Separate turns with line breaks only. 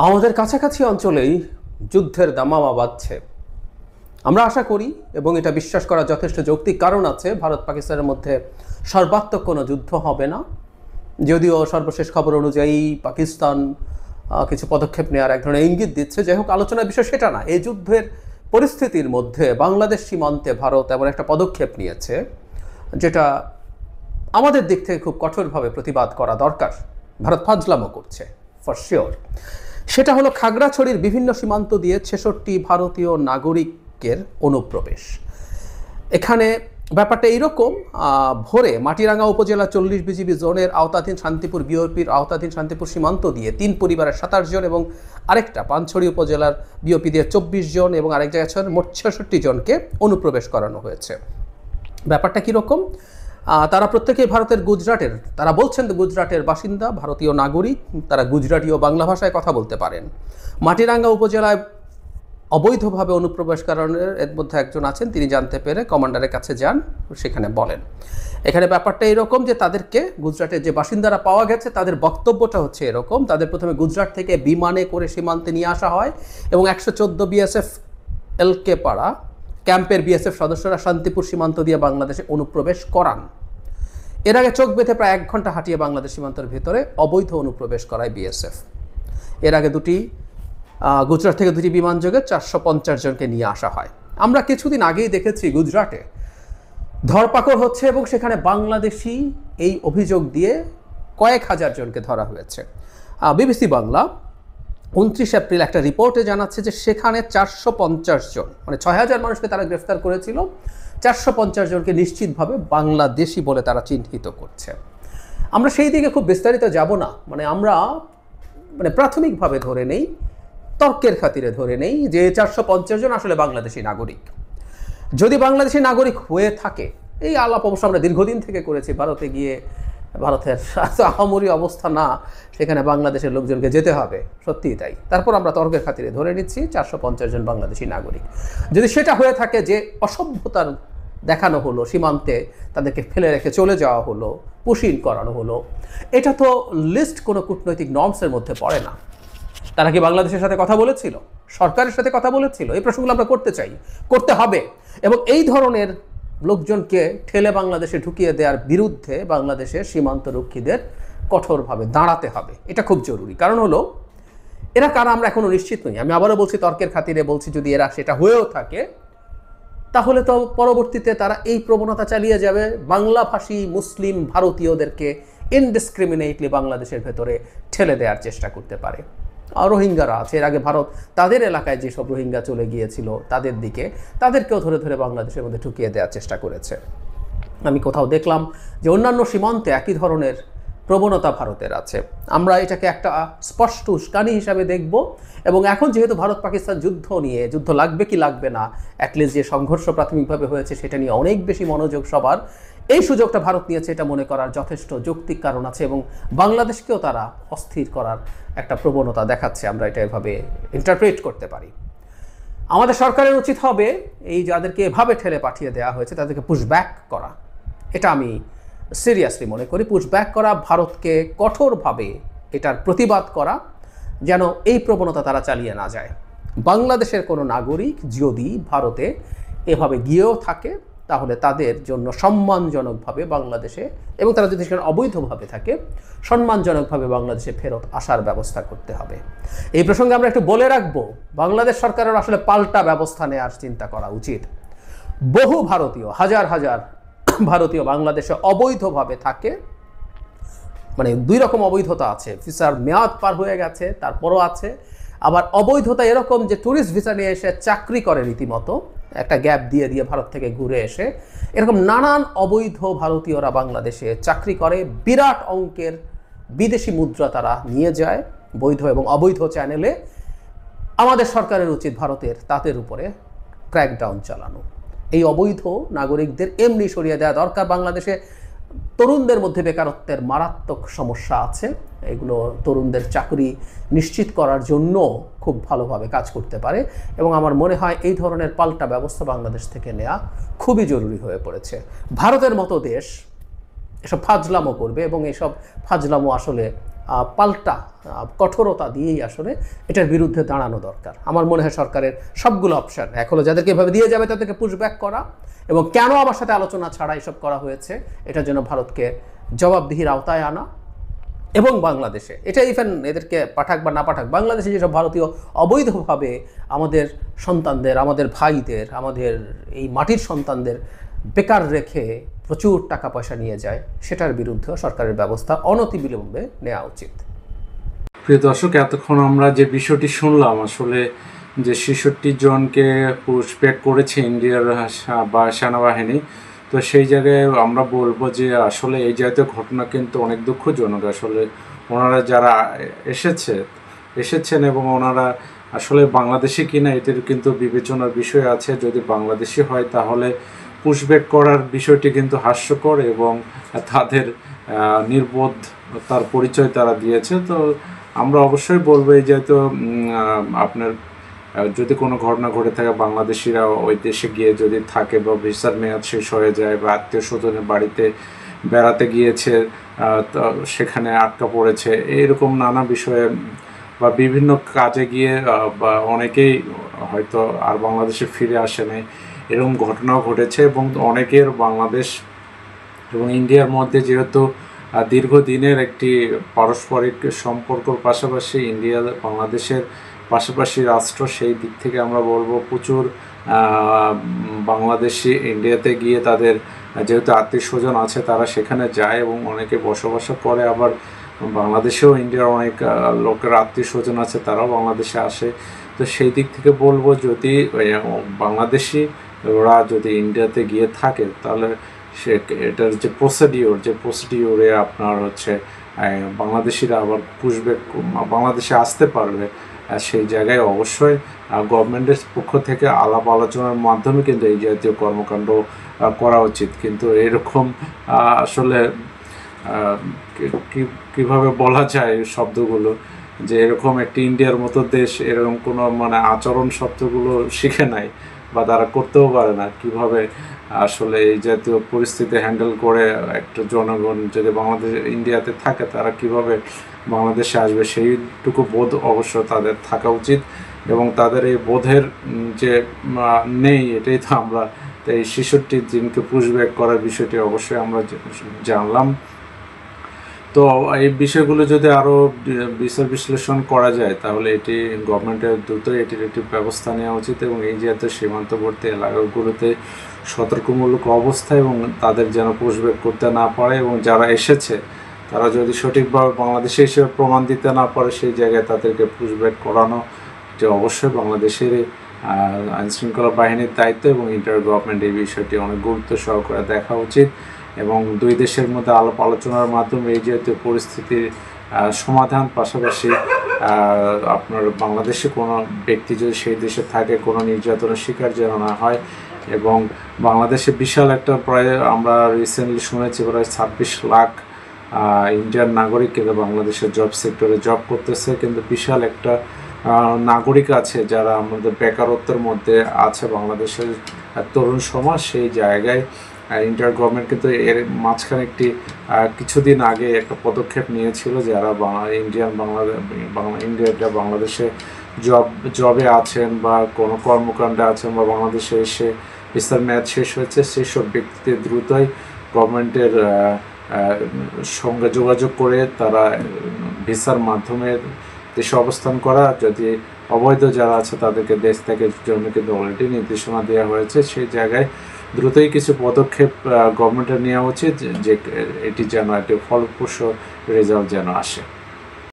আমাদের কাছাকাছি অঞ্চলেই যুদ্ধের দামামা বাজছে। আমরা আশা করি এবং এটা বিশ্বাস করার যথেষ্ট যৌক্তিক কারণ আছে, ভারত পাকিস্তানের মধ্যে সর্বাত্মক কোনো যুদ্ধ হবে না। যদিও সর্বশেষ খবর অনুযায়ী পাকিস্তান কিছু পদক্ষেপ নেওয়ার এক ধরনের ইঙ্গিত দিচ্ছে। যাই হোক, আলোচনার বিষয় সেটা না। এই যুদ্ধের পরিস্থিতির মধ্যে বাংলাদেশ সীমান্তে ভারত এমন একটা পদক্ষেপ নিয়েছে যেটা আমাদের দিক থেকে খুব কঠোরভাবে প্রতিবাদ করা দরকার। ভারত ফাজলামো করছে ফর শিওর। সেটা হলো খাগড়াছড়ির বিভিন্ন সীমান্ত দিয়ে ৬৬ ভারতীয় নাগরিকের অনুপ্রবেশ। এখানে ব্যাপারটা এইরকম, ভোরে মাটিরাঙ্গা উপজেলা ৪০ বিজিবি জোনের আওতাধীন শান্তিপুর বিওপির আওতাধীন শান্তিপুর সীমান্ত দিয়ে ৩ পরিবারের ২৭ জন এবং আরেকটা পানছড়ি উপজেলার বিওপি দিয়ে ২৪ জন এবং আরেক জায়গায় মোট ৬৬ জনকে অনুপ্রবেশ করানো হয়েছে। ব্যাপারটা কীরকম? তারা প্রত্যেকেই ভারতের গুজরাটের, তারা বলছেন গুজরাটের বাসিন্দা, ভারতীয় নাগরিক। তারা গুজরাটি ও বাংলা ভাষায় কথা বলতে পারেন। মাটিরাঙ্গা উপজেলায় অবৈধভাবে অনুপ্রবেশকারীদের এর মধ্যে একজন আছেন, তিনি জানতে পেরে কমান্ডারের কাছে যান, সেখানে বলেন। এখানে ব্যাপারটা এরকম যে তাদেরকে গুজরাটের যে বাসিন্দারা পাওয়া গেছে তাদের বক্তব্যটা হচ্ছে এরকম, তাদের প্রথমে গুজরাট থেকে বিমানে করে সীমান্তে নিয়ে আসা হয় এবং ১১৪ বিএসএফ এলকে পাড়া ক্যাম্পের বিএসএফ সদস্যরা শান্তিপুর সীমান্ত দিয়ে বাংলাদেশে অনুপ্রবেশ করান। এর আগে চোখ বেঁধে প্রায় ১ ঘন্টা হাঁটিয়ে বাংলাদেশ সীমান্তের ভিতরে অবৈধ অনুপ্রবেশ করায় বিএসএফ। এর আগে গুজরাট থেকে ২টি বিমান যোগে ৪৫০ জনকে নিয়ে আসা হয়। আমরা কিছুদিন আগেই দেখেছি গুজরাটে ধরপাকড় হচ্ছে এবং সেখানে বাংলাদেশি এই অভিযোগ দিয়ে কয়েক হাজার জনকে ধরা হয়েছে। বিবিসি বাংলা ২৯ এপ্রিল একটা রিপোর্টে জানাচ্ছে যে সেখানে ৪৫০ জন, মানে ৬,০০০ মানুষকে তারা গ্রেফতার করেছিল, ৪৫০ জনকে নিশ্চিতভাবে বাংলাদেশি বলে তারা চিহ্নিত করছে। আমরা সেই দিকে খুব বিস্তারিত যাব না, আমরা প্রাথমিকভাবে ধরে নেই, তর্কের খাতিরে ধরে নেই যে ৪৫০ জন আসলে বাংলাদেশি নাগরিক। যদি বাংলাদেশি নাগরিক হয়ে থাকে, এই আলাপ অবশ্য আমরা দীর্ঘদিন থেকে করেছি, ভারতে গিয়ে ভারতের আহামরি অবস্থা না, সেখানে বাংলাদেশের লোকজনকে যেতে হবে, সত্যিই তাই। তারপর আমরা তর্কের খাতিরে ধরে নিচ্ছি ৪৫০ জন বাংলাদেশি নাগরিক। যদি সেটা হয়ে থাকে যে অসভ্যতার দেখানো হলো, সীমান্তে তাদেরকে ফেলে রেখে চলে যাওয়া হলো, পুশিন করানো হলো, এটা তো লিস্ট কোনো কূটনৈতিক নর্মসের মধ্যে পড়ে না। তারা কি বাংলাদেশের সাথে কথা বলেছিল, সরকারের সাথে কথা বলেছিল? এই প্রশ্নগুলো আমরা করতে চাই, করতে হবে। এবং এই ধরনের লোকজনকে ঠেলে বাংলাদেশে ঢুকিয়ে দেওয়ার বিরুদ্ধে বাংলাদেশের সীমান্তরক্ষীদের কঠোরভাবে দাঁড়াতে হবে। এটা খুব জরুরি। কারণ হলো, এরা কারা আমরা এখনও নিশ্চিত নই। আমি আবারও বলছি, তর্কের খাতিরে বলছি, যদি এরা সেটা হয়েও থাকে তাহলে তো পরবর্তীতে তারা এই প্রবণতা চালিয়ে যাবে, বাংলাভাষী মুসলিম ভারতীয়দেরকে ইনডিসক্রিমিনেটলি বাংলাদেশের ভেতরে ঠেলে দেওয়ার চেষ্টা করতে পারে। আর রোহিঙ্গারা আছে, এর আগে ভারত তাদের এলাকায় যেসব রোহিঙ্গা চলে গিয়েছিল তাদের দিকে, তাদেরকেও ধরে ধরে বাংলাদেশের মধ্যে ঢুকিয়ে দেওয়ার চেষ্টা করেছে। আমি কোথাও দেখলাম যে অন্যান্য সীমান্তে একই ধরনের প্রবণতা ভারতের আছে। আমরা এটাকে একটা স্পষ্ট উস্কানি হিসাবে দেখব। এবং এখন যেহেতু ভারত পাকিস্তান যুদ্ধ লাগবে কি লাগবে না, অ্যাটলিস্ট যে সংঘর্ষ প্রাথমিকভাবে হয়েছে সেটা নিয়ে অনেক বেশি মনোযোগ সবার, এই সুযোগটা ভারত নিয়েছে, এটা মনে করার যথেষ্ট যৌক্তিক কারণ আছে। এবং বাংলাদেশকেও তারা অস্থির করার একটা প্রবণতা দেখাচ্ছে, আমরা এটা এভাবে ইন্টারপ্রেট করতে পারি। আমাদের সরকারের উচিত হবে এই যাদেরকে এভাবে ঠেলে পাঠিয়ে দেওয়া হয়েছে তাদেরকে পুশব্যাক করা। এটা আমি সিরিয়াসলি মনে করি, পুশব্যাক করা, ভারতকে কঠোরভাবে এটার প্রতিবাদ করা, যেন এই প্রবণতা তারা চালিয়ে না যায়। বাংলাদেশের কোনো নাগরিক যদি ভারতে এভাবে গিয়েও থাকে তাহলে তাদের জন্য সম্মানজনকভাবে বাংলাদেশে, এবং তারা যদি সেখানে অবৈধভাবে থাকে, সম্মানজনকভাবে বাংলাদেশে ফেরত আসার ব্যবস্থা করতে হবে। এই প্রসঙ্গে আমরা একটু বলে রাখবো, বাংলাদেশ সরকারের আসলে পাল্টা ব্যবস্থা নেওয়ার চিন্তা করা উচিত। বহু ভারতীয়, হাজার হাজার ভারতীয় বাংলাদেশে অবৈধভাবে থাকে, দুই রকম অবৈধতা আছে। ভিসার মেয়াদ পার হয়ে গেছে তারপরও আছে, আবার অবৈধতা এরকম যে ট্যুরিস্ট ভিসা নিয়ে এসে চাকরি করে, রীতিমতো একটা গ্যাপ দিয়ে দিয়ে ভারত থেকে ঘুরে এসে, এরকম নানান অবৈধ ভারতীয়রা বাংলাদেশে চাকরি করে। বিরাট অঙ্কের বিদেশি মুদ্রা তারা নিয়ে যায় বৈধ এবং অবৈধ চ্যানেলে। আমাদের সরকারের উচিত ভারতের তাদের উপরে ক্র্যাকডাউন চালানো। এই অবৈধ নাগরিকদের এমনি সরিয়ে দেওয়া দরকার। বাংলাদেশে তরুণদের মধ্যে বেকারত্বের মারাত্মক সমস্যা আছে, এগুলো তরুণদের চাকরি নিশ্চিত করার জন্য খুব ভালোভাবে কাজ করতে পারে। এবং আমার মনে হয় এই ধরনের পাল্টা ব্যবস্থা বাংলাদেশ থেকে নেওয়া খুবই জরুরি হয়ে পড়েছে। ভারতের মতো দেশ এসব ফাজলামো করবে এবং এসব ফাজলামো আসলে পাল্টা কঠোরতা দিয়েই আসলে এটার বিরুদ্ধে দাঁড়ানো দরকার। আমার মনে হয় সরকারের সবগুলো অপশান এক হলো, যাদেরকে এভাবে দিয়ে যাবে তাদেরকে পুশব্যাক করা, এবং কেন আমার সাথে আলোচনা ছাড়া এসব করা হয়েছে এটার জন্য ভারতকে জবাবদিহির আওতায় আনা, এবং বাংলাদেশে এটা ইভেন এদেরকে পাঠাক বা না পাঠাক, বাংলাদেশে যেসব ভারতীয় অবৈধভাবে আমাদের সন্তানদের, আমাদের ভাইদের, আমাদের এই মাটির সন্তানদের বেকার রেখে প্রচুর টাকা পয়সা নিয়ে যায়, সেটার বিরুদ্ধেও সরকারের ব্যবস্থা অনতিবিলম্বে নেওয়া উচিত।
প্রিয় দর্শক, এতক্ষণ আমরা যে বিষয়টি শুনলাম, আসলে যে 66 জনকে পুশব্যাক করেছে ইন্ডিয়ার বা সেনাবাহিনী, তো সেই জায়গায় আমরা বলবো যে আসলে এই জাতীয় ঘটনা কিন্তু অনেক দুঃখজনক। আসলে ওনারা যারা এসেছেন এবং ওনারা আসলে বাংলাদেশি কিনা এটির কিন্তু বিবেচনার বিষয় আছে। যদি বাংলাদেশি হয় তাহলে পুশব্যাক করার বিষয়টি কিন্তু হাস্যকর, এবং তাদের নির্বোধ তার পরিচয় তারা দিয়েছে। তো আমরা অবশ্যই বলবো এই যেহেতু আপনার যদি কোনো ঘটনা ঘটে থাকে, বাংলাদেশিরা ওই দেশে গিয়ে যদি থাকে বা ভিসার মেয়াদ শেষ হয়ে যায় বা আত্মীয় স্বজনের বাড়িতে বেড়াতে গিয়েছে, সেখানে আটকা পড়েছে, এরকম নানা বিষয়ে বা বিভিন্ন কাজে গিয়ে বা অনেকেই হয়তো আর বাংলাদেশে ফিরে আসে নাই, এরকম ঘটনাও ঘটেছে। এবং অনেকের বাংলাদেশ এবং ইন্ডিয়ার মধ্যে যেহেতু দীর্ঘদিনের একটি পারস্পরিক সম্পর্কর পাশাপাশি ইন্ডিয়া বাংলাদেশের পাশাপাশি রাষ্ট্র, সেই দিক থেকে আমরা বলবো প্রচুর বাংলাদেশি ইন্ডিয়াতে গিয়ে তাদের যেহেতু আত্মীয় স্বজন আছে তারা সেখানে যায় এবং অনেকে বসবাস করে। আবার বাংলাদেশেও ইন্ডিয়ার অনেক লোকের আত্মীয় স্বজন আছে, তারাও বাংলাদেশে আসে। তো সেই দিক থেকে বলবো যদি বাংলাদেশি ওরা যদি ইন্ডিয়াতে গিয়ে থাকে তাহলে এটার যে প্রসিডিওরে আপনার হচ্ছে বাংলাদেশিরা আবার পুশব্যাক বাংলাদেশে আসতে পারবে, সেই জায়গায় অবশ্যই গভর্নমেন্টের পক্ষ থেকে আলাপ আলোচনার মাধ্যমে কিন্তু এই জাতীয় কর্মকাণ্ড করা উচিত। কিন্তু এরকম আসলে কিভাবে বলা যায় শব্দগুলো, যে এরকম একটি ইন্ডিয়ার মতো দেশ এরকম কোনো মানে আচরণ শব্দগুলো শিখে নাই বা তারা করতেও পারে না, কিভাবে আসলে এই জাতীয় পরিস্থিতি হ্যান্ডেল করে একটা জনগণ যদি বাংলাদেশ ইন্ডিয়াতে থাকে তারা কিভাবে বাংলাদেশে আসবে, সেইটুকু বোধ অবশ্য তাদের থাকা উচিত। এবং তাদের এই বোধের যে নেই, এটাই তো আমরা এই 66 দিনকে পুশব্যাক করার বিষয়টি অবশ্যই আমরা জানলাম। তো এই বিষয়গুলো যদি আরও বিচার বিশ্লেষণ করা যায় তাহলে এটি গভর্নমেন্টের দ্রুতই এটির একটি ব্যবস্থা নেওয়া উচিত, এবং এই যে সীমান্তবর্তী এলাকাগুলোতে সতর্কমূলক অবস্থা এবং তাদের যেন পুশব্যাক করতে না পারে, এবং যারা এসেছে তারা যদি সঠিকভাবে বাংলাদেশে এসে প্রমাণ দিতে না পারে সেই জায়গায় তাদেরকে পুশব্যাক করানো যে অবশ্যই বাংলাদেশের আইনশৃঙ্খলা বাহিনীর দায়িত্ব, এবং ইন্টার গভর্নমেন্ট এই বিষয়টি অনেক গুরুত্ব সহকারে দেখা উচিত। এবং দুই দেশের মধ্যে আলাপ আলোচনার মাধ্যমে এই জাতীয় পরিস্থিতির সমাধান, পাশাপাশি আপনার বাংলাদেশে কোনো ব্যক্তি যদি সেই দেশে থাকে কোনো নির্যাতনের শিকার যেন না হয়। এবং বাংলাদেশে বিশাল একটা প্রায় আমরা রিসেন্টলি শুনেছি প্রায় 26 লাখ ইন্ডিয়ান নাগরিক কিন্তু বাংলাদেশের জব সেক্টরে জব করতেছে, কিন্তু বিশাল একটা নাগরিক আছে যারা আমাদের বেকারত্বের মধ্যে আছে বাংলাদেশের তরুণ সমাজ। সেই জায়গায় ইন্টার গভর্নমেন্ট কিন্তু এর মাঝখানে একটি কিছুদিন আগে একটা পদক্ষেপ নিয়েছিল, যারা ইন্ডিয়াটা বাংলাদেশে জবে আছেন বা কোনো কর্মকাণ্ডে আছেন বা বাংলাদেশে এসে ভিসার মেয়াদ শেষ হয়েছে, সেই সব ব্যক্তিদের দ্রুতই গভর্নমেন্টের সঙ্গে যোগাযোগ করে তারা ভিসার মাধ্যমে দেশে অবস্থান করা, যদি অবৈধ যারা আছে তাদেরকে দেশ থেকে জন্য কিন্তু অলরেডি নির্দেশনা দেওয়া হয়েছে। সেই জায়গায় দ্রুতই কিছু পদক্ষেপ গভর্নমেন্টের নেওয়া উচিত যে এটি যেন একটি ফলপ্রসূ রেজাল্ট যেন আসে।